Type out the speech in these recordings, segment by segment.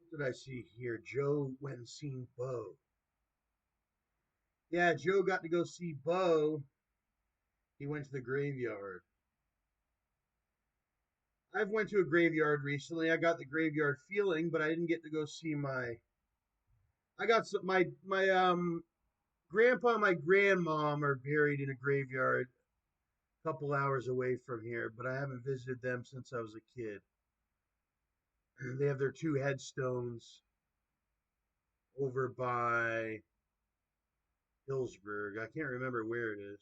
What did I see here? Joe went and seen Bo. Yeah, Joe got to go see Bo. He went to the graveyard. I've went to a graveyard recently. I got the graveyard feeling, but I didn't get to go see my. I got some, my grandpa and my grandmom are buried in a graveyard a couple hours away from here, but I haven't visited them since I was a kid. They have their two headstones over by Hillsburg. I can't remember where it is.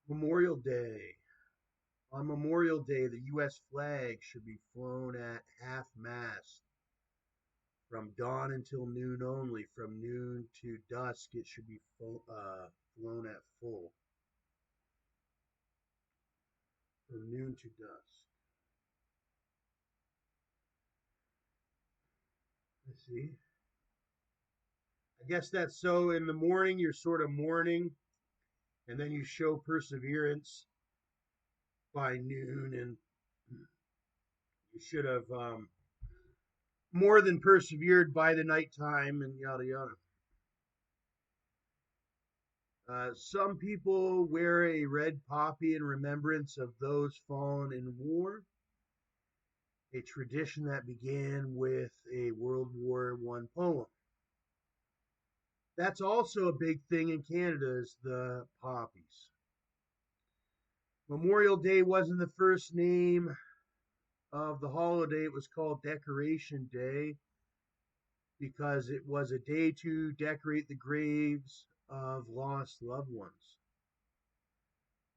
Memorial Day. On Memorial Day, the U.S. flag should be flown at half mast from dawn until noon only. From noon to dusk, it should be flown at full. From noon to dusk. Let's see. I guess that's so. In the morning, you're sort of mourning, and then you show perseverance by noon, and you should have more than persevered by the nighttime, and yada yada. Some people wear a red poppy in remembrance of those fallen in war, a tradition that began with a World War I poem. That's also a big thing in Canada is the poppies. Memorial Day wasn't the first name of the holiday. It was called Decoration Day because it was a day to decorate the graves of lost loved ones.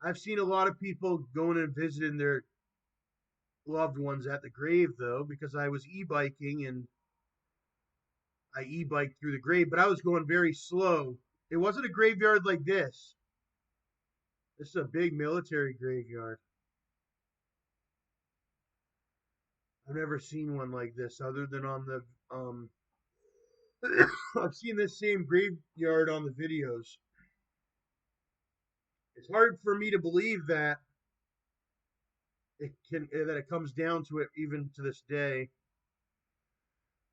I've seen a lot of people going and visiting their loved ones at the grave though, because I was e-biking and I e-biked through the grave, but I was going very slow. It wasn't a graveyard like this. This is a big military graveyard. I've never seen one like this other than on the I've seen this same graveyard on the videos. It's hard for me to believe that it comes down to it even to this day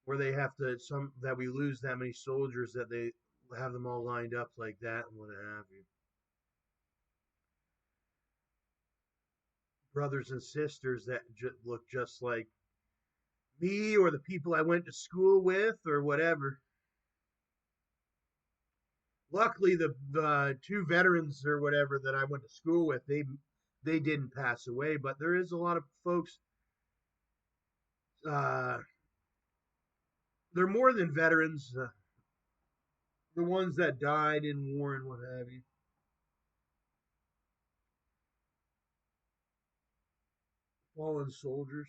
where they have to some that we lose that many soldiers that they have them all lined up like that and what have you. Brothers and sisters that look just like me or the people I went to school with or whatever. Luckily, the two veterans or whatever that I went to school with, they didn't pass away, but there is a lot of folks. Uh, they're more than veterans. The ones that died in war and what have you. Fallen soldiers.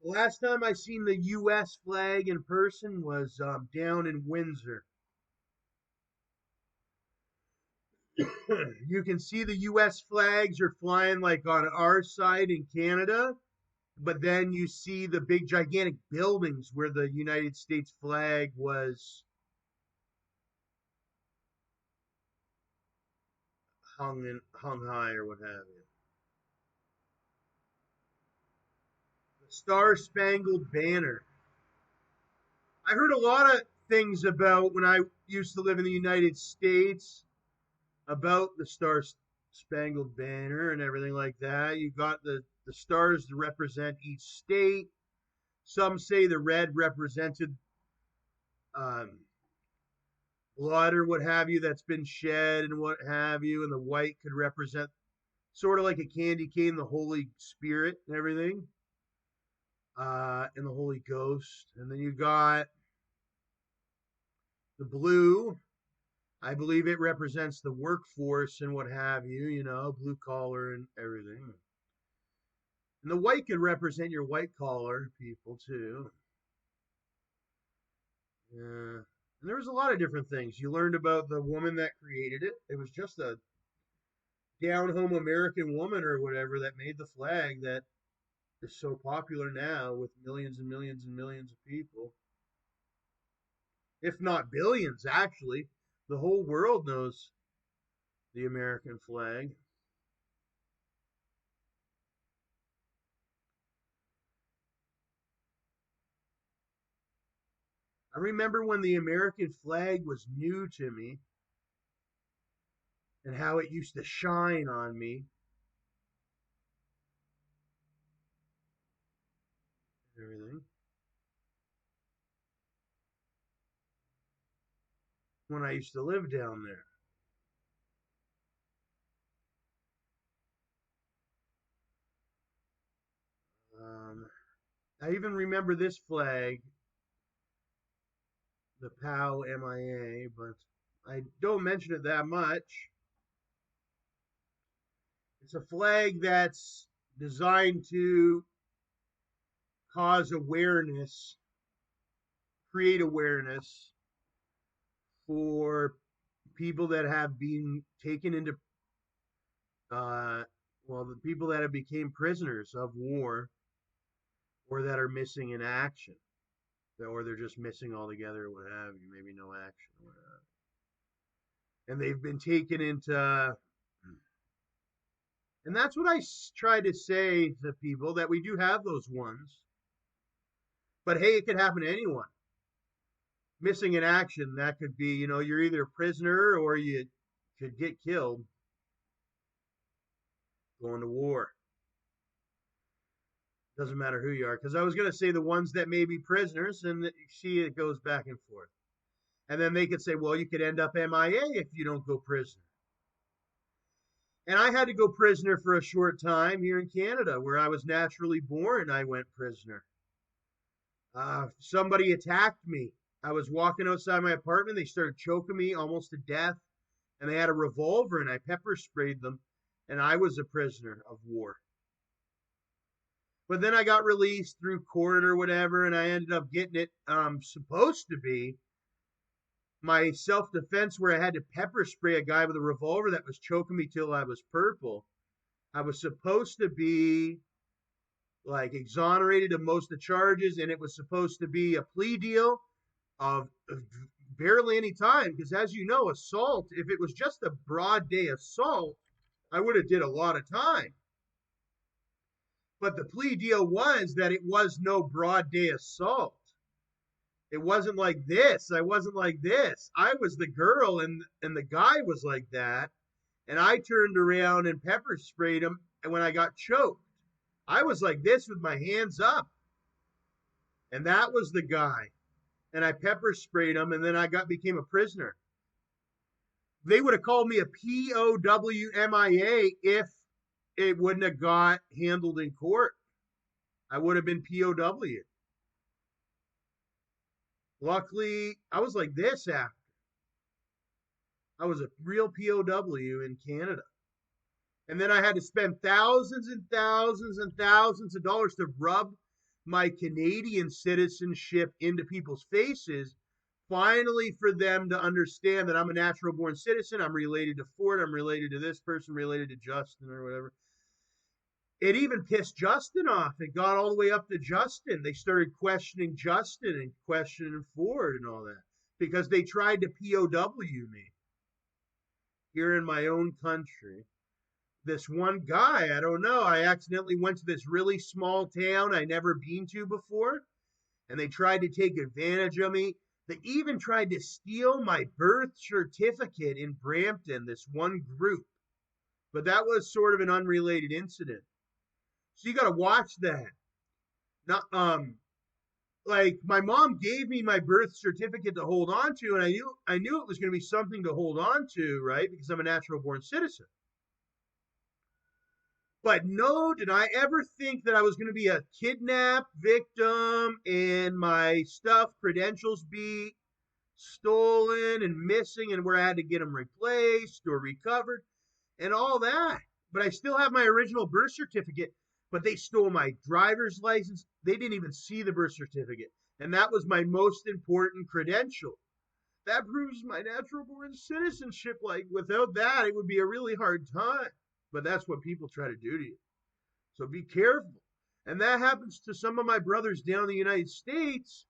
The last time I seen the U.S. flag in person was down in Windsor. You can see the U.S. flags are flying like on our side in Canada, but then you see the big gigantic buildings where the United States flag was hung high or what have you. The Star Spangled Banner. I heard a lot of things about when I used to live in the United States about the Star Spangled Banner and everything like that. You got the stars to represent each state. Some say the red represented um, blood or what have you that's been shed and what have you, and the white could represent sort of like a candy cane, the Holy Spirit and everything, and the Holy Ghost. And then you got the blue. I believe it represents the workforce and what have you, blue collar and everything. And the white could represent your white collar people too. Yeah. And there was a lot of different things. You learned about the woman that created it. It was just a down home American woman or whatever that made the flag that is so popular now with millions and millions and millions of people, if not billions, actually. The whole world knows the American flag. I remember when the American flag was new to me and how it used to shine on me and everything when I used to live down there. Um, I even remember this flag, the POW MIA, but I don't mention it that much. It's a flag that's designed to cause awareness, create awareness for people that have been taken into, uh, well, the people that have become prisoners of war or that are missing in action, or they're just missing altogether, what have you, maybe no action, or whatever. And they've been taken into, and that's what I try to say to people, that we do have those ones. But hey, it could happen to anyone. Missing in action, that could be, you're either a prisoner or you could get killed going to war. Doesn't matter who you are. Because I was going to say the ones that may be prisoners, and see, it goes back and forth. And then they could say, well, you could end up MIA if you don't go prisoner. And I had to go prisoner for a short time here in Canada, where I was naturally born. I went prisoner. Somebody attacked me. I was walking outside my apartment. They started choking me almost to death. And they had a revolver, and I pepper sprayed them. And I was a prisoner of war. But then I got released through court or whatever, and I ended up getting it, supposed to be my self-defense, where I had to pepper spray a guy with a revolver that was choking me till I was purple. I was supposed to be like exonerated of most of the charges, and it was supposed to be a plea deal of barely any time, because as you know, assault, if it was just a broad day assault, I would have did a lot of time. But the plea deal was that it was no broad day assault. It wasn't like this. I wasn't like this. I was the girl, and the guy was like that. And I turned around and pepper sprayed him. And when I got choked, I was like this with my hands up. And that was the guy. And I pepper sprayed him, and then I became a prisoner. They would have called me a POWMIA if it wouldn't have got handled in court. I would have been POW. Luckily, I was like this after. I was a real POW in Canada. And then I had to spend thousands and thousands and thousands of dollars to rub my Canadian citizenship into people's faces, finally for them to understand that I'm a natural born citizen. I'm related to Ford. I'm related to this person, related to Justin or whatever. It even pissed Justin off. It got all the way up to Justin. They started questioning Justin and questioning Ford and all that because they tried to POW me here in my own country. This one guy, I don't know, I accidentally went to this really small town I never been to before, and they tried to take advantage of me. They even tried to steal my birth certificate in Brampton, this one group. But that was sort of an unrelated incident. So you got to watch that. Not, like my mom gave me my birth certificate to hold on to, and I knew it was going to be something to hold on to, right? Because I'm a natural born citizen. But no, did I ever think that I was going to be a kidnap victim and my stuff, credentials be stolen and missing, and where I had to get them replaced or recovered and all that. But I still have my original birth certificate. but they stole my driver's license. They didn't even see the birth certificate. And that was my most important credential. That proves my natural born citizenship. Like, without that, it would be a really hard time. But that's what people try to do to you. So be careful. And that happens to some of my brothers down in the United States,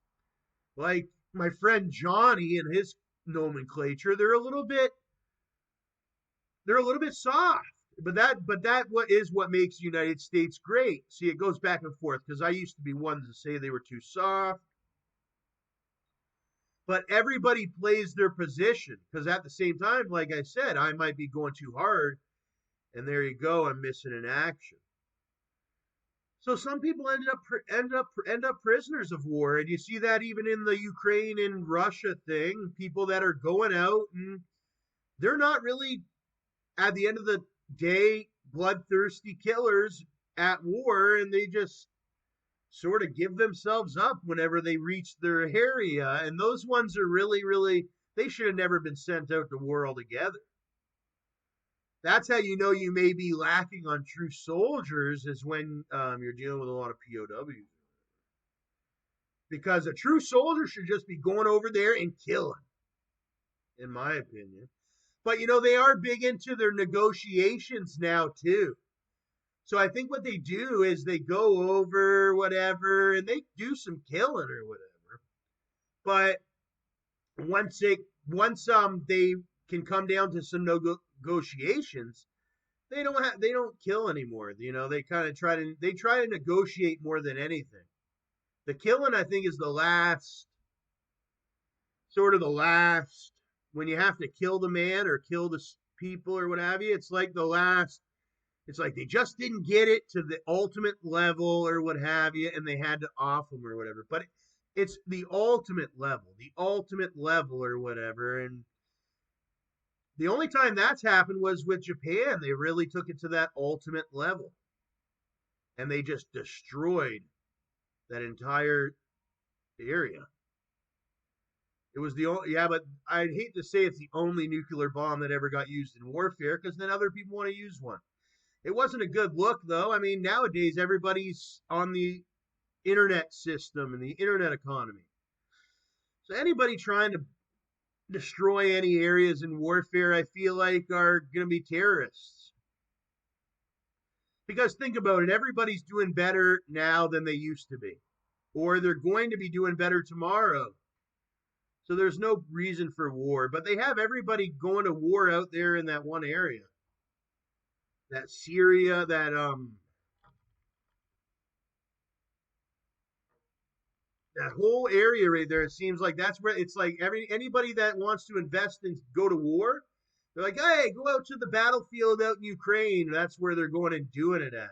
like my friend Johnny and his nomenclature. They're a little bit soft. But that what makes the United States great. See, it goes back and forth because I used to be one to say they were too soft. But everybody plays their position because at the same time, like I said, I might be going too hard, and there you go, I'm missing an action. So some people end up prisoners of war, and you see that even in the Ukraine and Russia thing. People that are going out and they're not really, at the end of the day, bloodthirsty killers at war, and they just sort of give themselves up whenever they reach their area. And those ones are really, really, they should have never been sent out to war altogether. That's how you know you may be lacking on true soldiers, is when you're dealing with a lot of POWs. Because a true soldier should just be going over there and killing, in my opinion. But they are big into their negotiations now too. So I think what they do is they go over whatever and they do some killing or whatever. But once they can come down to some negotiations, they don't kill anymore. They kind of try to negotiate more than anything. The killing, I think, is the last when you have to kill the man or kill the people or what have you. It's like the last. It's like they just didn't get it to the ultimate level or what have you, and they had to off them or whatever. But it's the ultimate level or whatever. And the only time that's happened was with Japan. They really took it to that ultimate level, and they just destroyed that entire area. It was the only, yeah, but I'd hate to say it's the only nuclear bomb that ever got used in warfare, because then other people want to use one. It wasn't a good look, though. I mean, nowadays everybody's on the internet system and the internet economy. So anybody trying to destroy any areas in warfare, I feel like, are going to be terrorists. Because think about it, everybody's doing better now than they used to be, or they're going to be doing better tomorrow. So there's no reason for war, but they have everybody going to war out there in that one area. That Syria, that whole area right there, it seems like that's where it's like anybody that wants to invest and go to war, they're like, hey, go out to the battlefield out in Ukraine. That's where they're going and doing it at.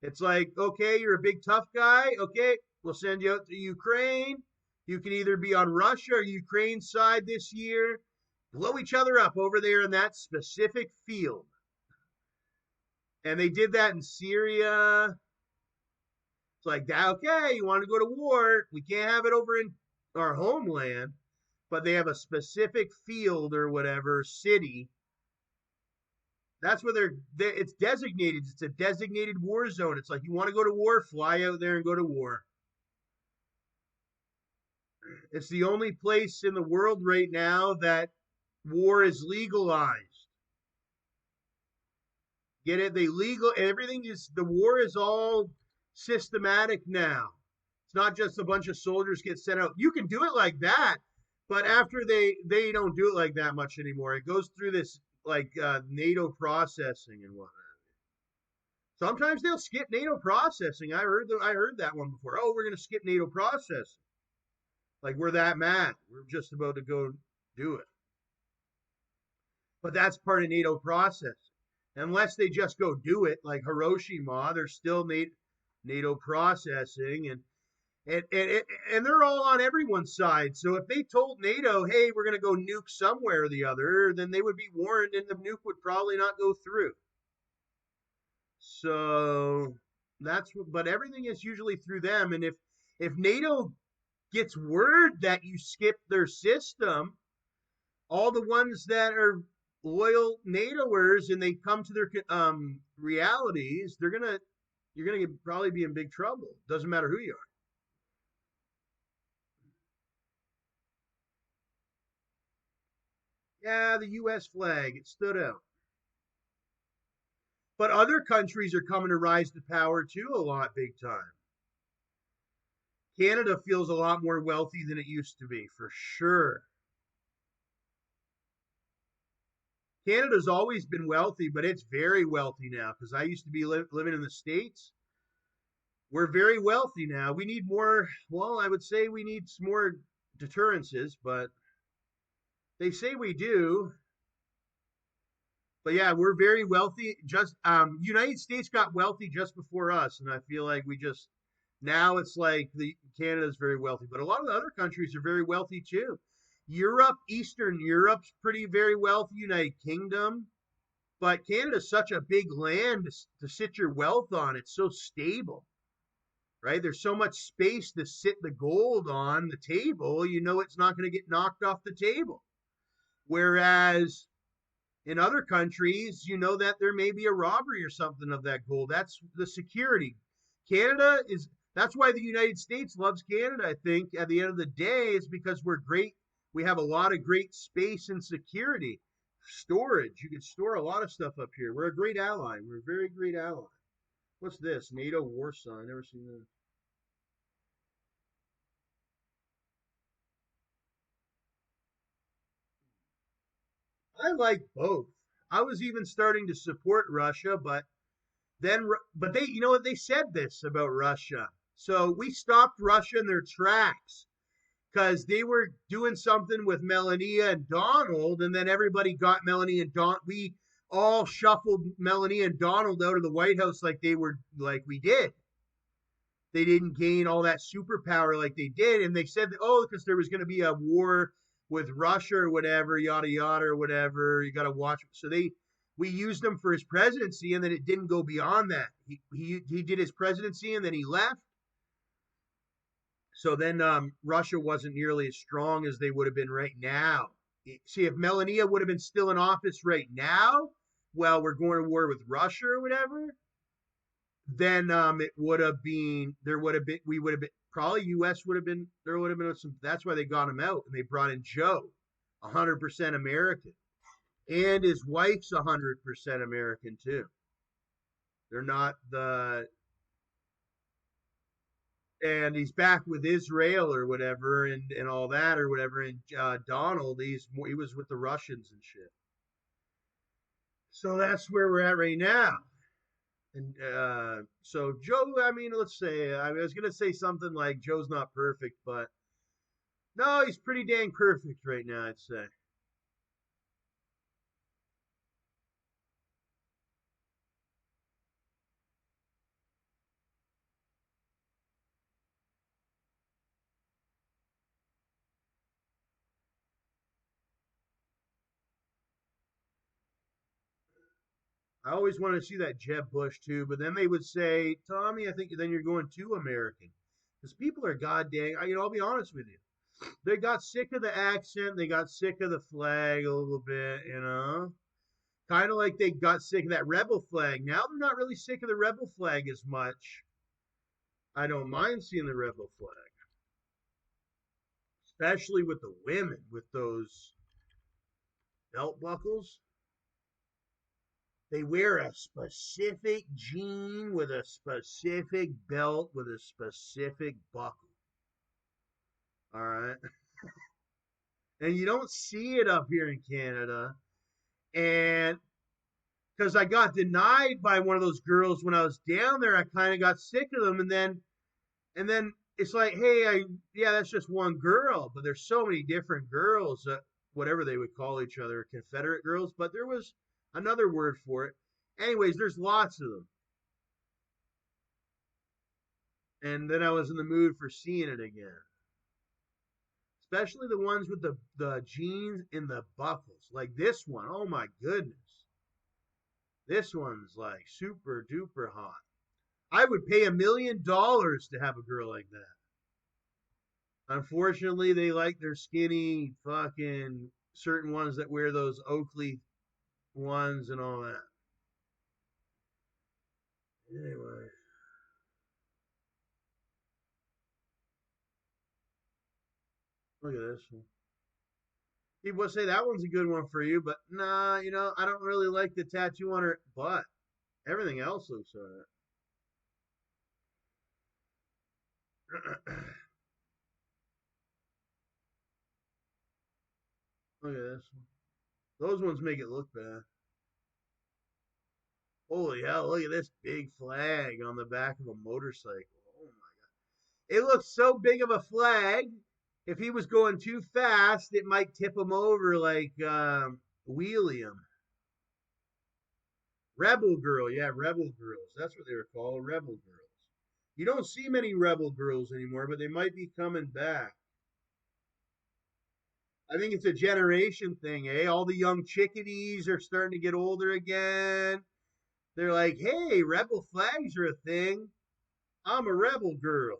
It's like, okay, you're a big tough guy. Okay, we'll send you out to Ukraine. You can either be on Russia or Ukraine side this year. Blow each other up over there in that specific field. And they did that in Syria. It's like, okay, you want to go to war. We can't have it over in our homeland. But they have a specific field or whatever, city. That's where it's designated. It's a designated war zone. It's like, you want to go to war, fly out there and go to war. It's the only place in the world right now that war is legalized. Get it? The war is all systematic now. It's not just a bunch of soldiers get sent out. You can do it like that, but after they don't do it like that much anymore. It goes through this like NATO processing and whatnot. Sometimes they'll skip NATO processing. I heard that one before. Oh, we're going to skip NATO processing. Like, we're that mad. We're just about to go do it. But that's part of NATO processing. Unless they just go do it, like Hiroshima, they're still NATO processing, and they're all on everyone's side. So if they told NATO, hey, we're going to go nuke somewhere or the other, then they would be warned, and the nuke would probably not go through. So but everything is usually through them. And if NATO gets word that you skip their system, all the ones that are loyal NATOers and they come to their realities, they're gonna you're going to probably be in big trouble. Doesn't matter who you are. Yeah, the U.S. flag, it stood out. But other countries are coming to rise to power too a lot, big time. Canada feels a lot more wealthy than it used to be, for sure. Canada's always been wealthy, but it's very wealthy now because I used to be living in the States. We're very wealthy now. We need more, well, I would say we need some more deterrences, but they say we do. But yeah, we're very wealthy. Just United States got wealthy just before us, and I feel like we just now it's like the Canada's very wealthy, but a lot of the other countries are very wealthy too. Europe, Eastern Europe's pretty very wealthy. United Kingdom, but Canada's such a big land to sit your wealth on. It's so stable, right? There's so much space to sit the gold on the table. You know it's not going to get knocked off the table. Whereas in other countries, you know that there may be a robbery or something of that gold. That's the security. Canada is that's why the United States loves Canada, I think, at the end of the day, is because we're great. We have a lot of great space and security. Storage. You can store a lot of stuff up here. We're a great ally. We're a very great ally. What's this? NATO war sign. Never seen that. I like both. I was even starting to support Russia, but then but they you know what they said this about Russia. So we stopped Russia in their tracks because they were doing something with Melania and Donald, and then everybody got Melania and Donald. We all shuffled Melania and Donald out of the White House like they were like we did. They didn't gain all that superpower like they did, and they said, that, oh, because there was going to be a war with Russia or whatever, yada yada or whatever. You got to watch. So we used him for his presidency, and then it didn't go beyond that. He did his presidency, and then he left. So then Russia wasn't nearly as strong as they would have been right now. See, if Melania would have been still in office right now, well, we're going to war with Russia or whatever, then it would have been there would have been we would have been probably U.S. would have been there would have been some. That's why they got him out and they brought in Joe, 100% American, and his wife's 100% American too. They're not the and he's back with Israel or whatever and all that or whatever. And Donald, he was with the Russians and shit. So that's where we're at right now. And so Joe, I mean, let's say I was gonna say something like Joe's not perfect, but no, he's pretty dang perfect right now, I'd say. I always wanted to see that Jeb Bush too, but then they would say, Tommy, I think then you're going too American. Because people are goddamn, I'll be honest with you. They got sick of the accent, they got sick of the flag a little bit. Kind of like they got sick of that rebel flag. Now they're not really sick of the rebel flag as much. I don't mind seeing the rebel flag, especially with the women with those belt buckles. They wear a specific jean with a specific belt with a specific buckle. All right. And you don't see it up here in Canada. And because I got denied by one of those girls when I was down there, I kind of got sick of them. And then it's like, hey, yeah, that's just one girl, but there's so many different girls, whatever they would call each other, Confederate girls. But there was another word for it. Anyways, there's lots of them. And then I was in the mood for seeing it again. Especially the ones with the jeans and the buckles. Like this one. Oh my goodness. This one's like super duper hot. I would pay $1 million to have a girl like that. Unfortunately, they like their skinny fucking certain ones that wear those Oakley ones and all that. Anyway. Look at this one. People say that one's a good one for you, but nah, I don't really like the tattoo on her butt. Everything else looks alright. Look at this one. Those ones make it look bad. Holy hell, look at this big flag on the back of a motorcycle. Oh my. It looks so big of a flag. If he was going too fast, it might tip him over like wheelie him. Rebel Girl, yeah, Rebel Girls. That's what they were called, Rebel Girls. You don't see many Rebel Girls anymore, but they might be coming back. I think it's a generation thing, eh? All the young chickadees are starting to get older again. They're like, hey, rebel flags are a thing. I'm a rebel girl.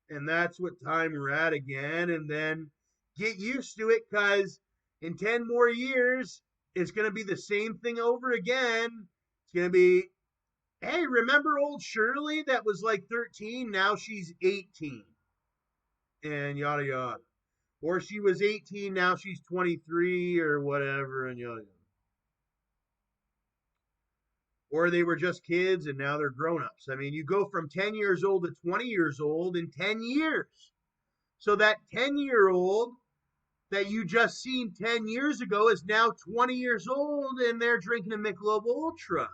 And that's what time we're at again. And then get used to it because in 10 more years, it's going to be the same thing over again. It's going to be, hey, remember old Shirley that was like 13? Now she's 18. And yada yada. Or she was 18, now she's 23 or whatever, and yada yada. Or they were just kids and now they're grown-ups. I mean, you go from 10 years old to 20 years old in 10 years. So that 10-year-old that you just seen 10 years ago is now 20 years old and they're drinking a Michelob Ultra.